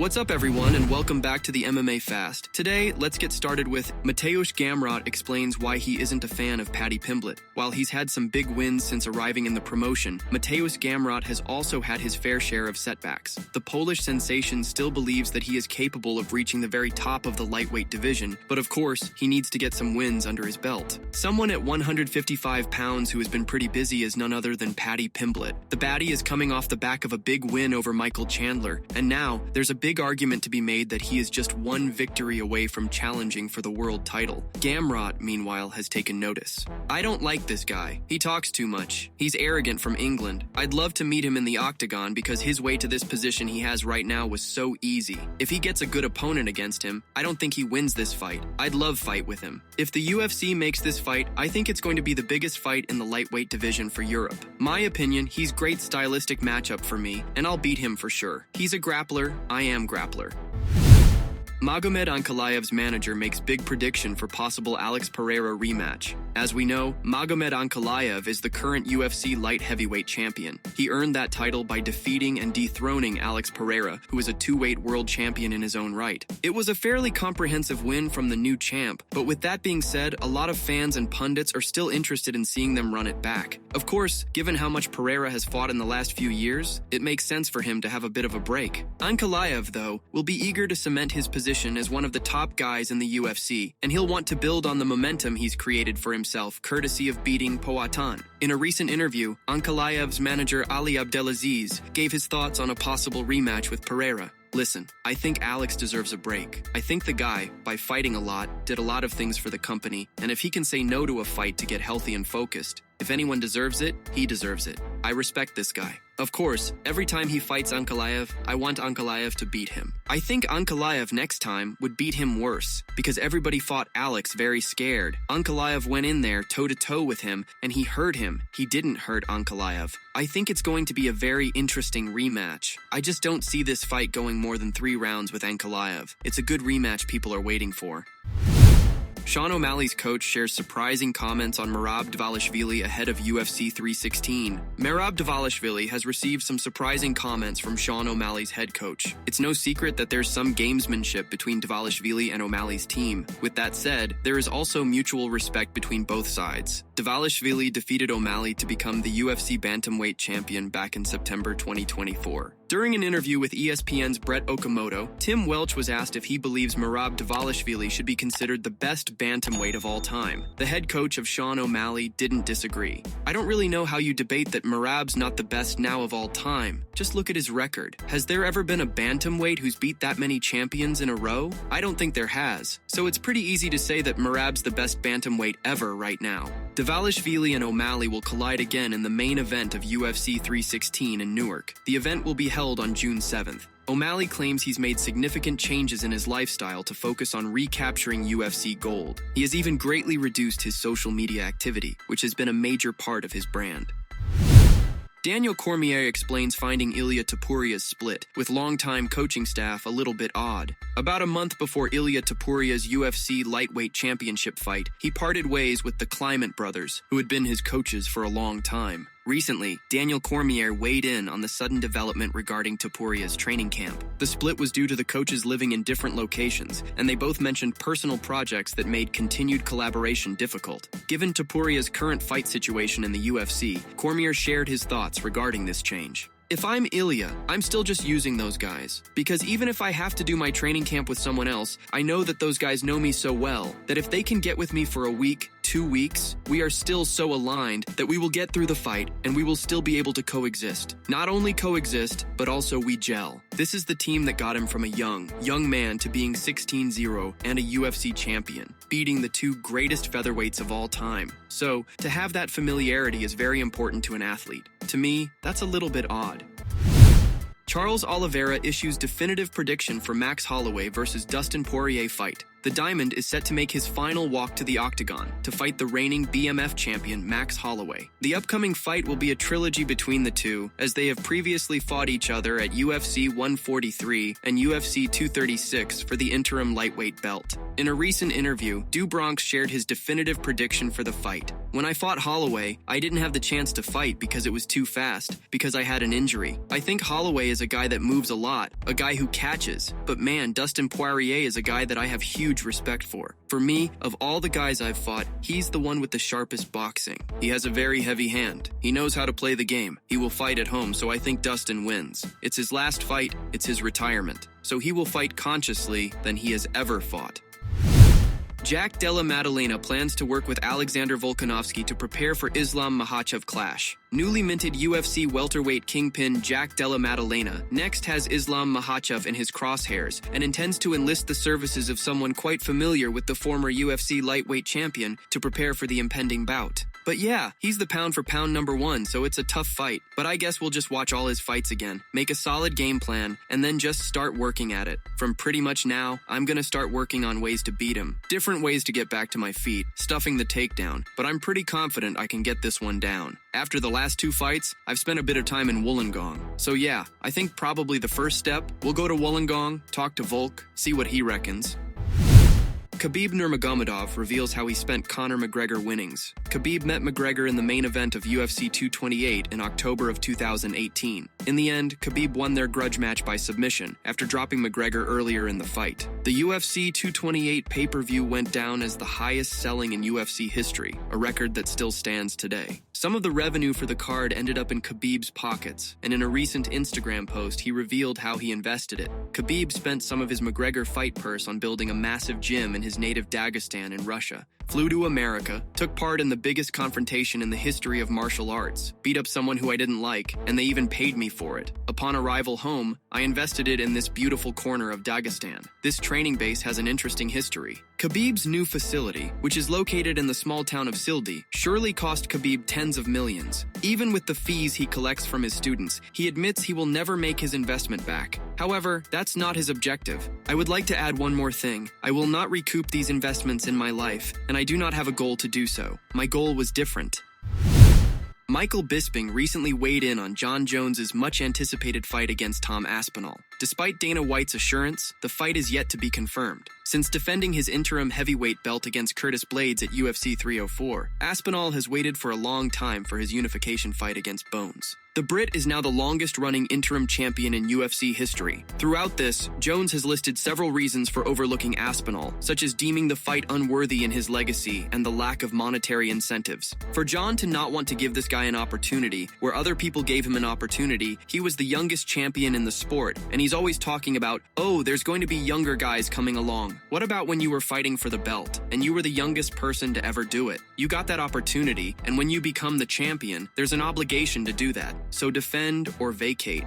What's up everyone and welcome back to the MMA Fast. Today, let's get started with Mateusz Gamrot explains why he isn't a fan of Paddy Pimblett. While he's had some big wins since arriving in the promotion, Mateusz Gamrot has also had his fair share of setbacks. The Polish sensation still believes that he is capable of reaching the very top of the lightweight division, but of course, he needs to get some wins under his belt. Someone at 155 pounds who has been pretty busy is none other than Paddy Pimblett. The baddie is coming off the back of a big win over Michael Chandler, and now there's a big argument to be made that he is just one victory away from challenging for the world title. Gamrot, meanwhile, has taken notice. I don't like this guy. He talks too much. He's arrogant from England. I'd love to meet him in the octagon because his way to this position he has right now was so easy. If he gets a good opponent against him, I don't think he wins this fight. I'd love fight with him. If the UFC makes this fight, I think it's going to be the biggest fight in the lightweight division for Europe. My opinion, he's great stylistic matchup for me, and I'll beat him for sure. He's a grappler, I am grappler. Magomed Ankalaev's manager makes big prediction for possible Alex Pereira rematch. As we know, Magomed Ankalaev is the current UFC light heavyweight champion. He earned that title by defeating and dethroning Alex Pereira, who is a two-weight world champion in his own right. It was a fairly comprehensive win from the new champ, but with that being said, a lot of fans and pundits are still interested in seeing them run it back. Of course, given how much Pereira has fought in the last few years, it makes sense for him to have a bit of a break. Ankalaev, though, will be eager to cement his position as one of the top guys in the UFC, and he'll want to build on the momentum he's created for himself courtesy of beating Poatan. In a recent interview, Ankalaev's manager Ali Abdelaziz gave his thoughts on a possible rematch with Pereira. Listen, I think Alex deserves a break. I think the guy, by fighting a lot, did a lot of things for the company, and if he can say no to a fight to get healthy and focused, if anyone deserves it, he deserves it. I respect this guy. Of course, every time he fights Ankalaev, I want Ankalaev to beat him. I think Ankalaev next time would beat him worse, because everybody fought Alex very scared. Ankalaev went in there toe-to-toe with him, and he hurt him. He didn't hurt Ankalaev. I think it's going to be a very interesting rematch. I just don't see this fight going more than 3 rounds with Ankalaev. It's a good rematch people are waiting for. Sean O'Malley's coach shares surprising comments on Merab Dvalishvili ahead of UFC 316. Merab Dvalishvili has received some surprising comments from Sean O'Malley's head coach. It's no secret that there's some gamesmanship between Dvalishvili and O'Malley's team. With that said, there is also mutual respect between both sides. Dvalishvili defeated O'Malley to become the UFC bantamweight champion back in September 2024. During an interview with ESPN's Brett Okamoto, Tim Welch was asked if he believes Merab Dvalishvili should be considered the best bantamweight of all time. The head coach of Sean O'Malley didn't disagree. I don't really know how you debate that Merab's not the best now of all time. Just look at his record. Has there ever been a bantamweight who's beat that many champions in a row? I don't think there has. So it's pretty easy to say that Merab's the best bantamweight ever right now. Dvalishvili and O'Malley will collide again in the main event of UFC 316 in Newark. The event will be held on June 7th. O'Malley claims he's made significant changes in his lifestyle to focus on recapturing UFC gold. He has even greatly reduced his social media activity, which has been a major part of his brand. Daniel Cormier explains finding Ilia Topuria's split with longtime coaching staff a little bit odd. About a month before Ilia Topuria's UFC lightweight championship fight, he parted ways with the Climate brothers, who had been his coaches for a long time. Recently, Daniel Cormier weighed in on the sudden development regarding Topuria's training camp. The split was due to the coaches living in different locations, and they both mentioned personal projects that made continued collaboration difficult. Given Topuria's current fight situation in the UFC, Cormier shared his thoughts regarding this change. If I'm Ilia, I'm still just using those guys. Because even if I have to do my training camp with someone else, I know that those guys know me so well that if they can get with me for a week, 2 weeks, we are still so aligned that we will get through the fight and we will still be able to coexist. Not only coexist, but also we gel. This is the team that got him from a young man to being 16-0 and a UFC champion, beating the 2 greatest featherweights of all time. So, to have that familiarity is very important to an athlete. To me, that's a little bit odd. Charles Oliveira issues definitive prediction for Max Holloway versus Dustin Poirier fight. the Diamond is set to make his final walk to the octagon to fight the reigning BMF champion Max Holloway. The upcoming fight will be a trilogy between the two, as they have previously fought each other at UFC 143 and UFC 236 for the interim lightweight belt. In a recent interview, Bronx shared his definitive prediction for the fight. When I fought Holloway, I didn't have the chance to fight because it was too fast, because I had an injury. I think Holloway is a guy that moves a lot, a guy who catches. But man, Dustin Poirier is a guy that I have huge respect for. For me, of all the guys I've fought, he's the one with the sharpest boxing. He has a very heavy hand. He knows how to play the game. He will fight at home, so I think Dustin wins. It's his last fight, it's his retirement. So he will fight consciously than he has ever fought. Jack Della Maddalena plans to work with Alexander Volkanovski to prepare for Islam Makhachev clash. Newly minted UFC welterweight kingpin Jack Della Maddalena next has Islam Makhachev in his crosshairs and intends to enlist the services of someone quite familiar with the former UFC lightweight champion to prepare for the impending bout. But yeah, he's the pound-for-pound #1, so it's a tough fight. But I guess we'll just watch all his fights again, make a solid game plan, and then just start working at it. From pretty much now, I'm gonna start working on ways to beat him. Different ways to get back to my feet, stuffing the takedown, but I'm pretty confident I can get this one down. After the last 2 fights, I've spent a bit of time in Wollongong. So yeah, I think probably the first step, we'll go to Wollongong, talk to Volk, see what he reckons. Khabib Nurmagomedov reveals how he spent Conor McGregor winnings. Khabib met McGregor in the main event of UFC 228 in October of 2018. In the end, Khabib won their grudge match by submission after dropping McGregor earlier in the fight. The UFC 228 pay-per-view went down as the highest selling in UFC history, a record that still stands today. Some of the revenue for the card ended up in Khabib's pockets, and in a recent Instagram post, he revealed how he invested it. Khabib spent some of his McGregor fight purse on building a massive gym in his native Dagestan in Russia, flew to America, took part in the biggest confrontation in the history of martial arts, beat up someone who I didn't like, and they even paid me for it. Upon arrival home, I invested it in this beautiful corner of Dagestan. This training base has an interesting history. Khabib's new facility, which is located in the small town of Sildi, surely cost Khabib tens of millions. Even with the fees he collects from his students, he admits he will never make his investment back. However, that's not his objective. I would like to add one more thing. I will not recoup these investments in my life, and I do not have a goal to do so. My goal was different. Michael Bisping recently weighed in on Jon Jones' much-anticipated fight against Tom Aspinall. Despite Dana White's assurance, the fight is yet to be confirmed. Since defending his interim heavyweight belt against Curtis Blaydes at UFC 304, Aspinall has waited for a long time for his unification fight against Bones. The Brit is now the longest-running interim champion in UFC history. Throughout this, Jones has listed several reasons for overlooking Aspinall, such as deeming the fight unworthy in his legacy and the lack of monetary incentives. For Jon to not want to give this guy an opportunity, where other people gave him an opportunity, he was the youngest champion in the sport, and he's always talking about, oh, there's going to be younger guys coming along. What about when you were fighting for the belt, and you were the youngest person to ever do it? You got that opportunity, and when you become the champion, there's an obligation to do that. So defend or vacate.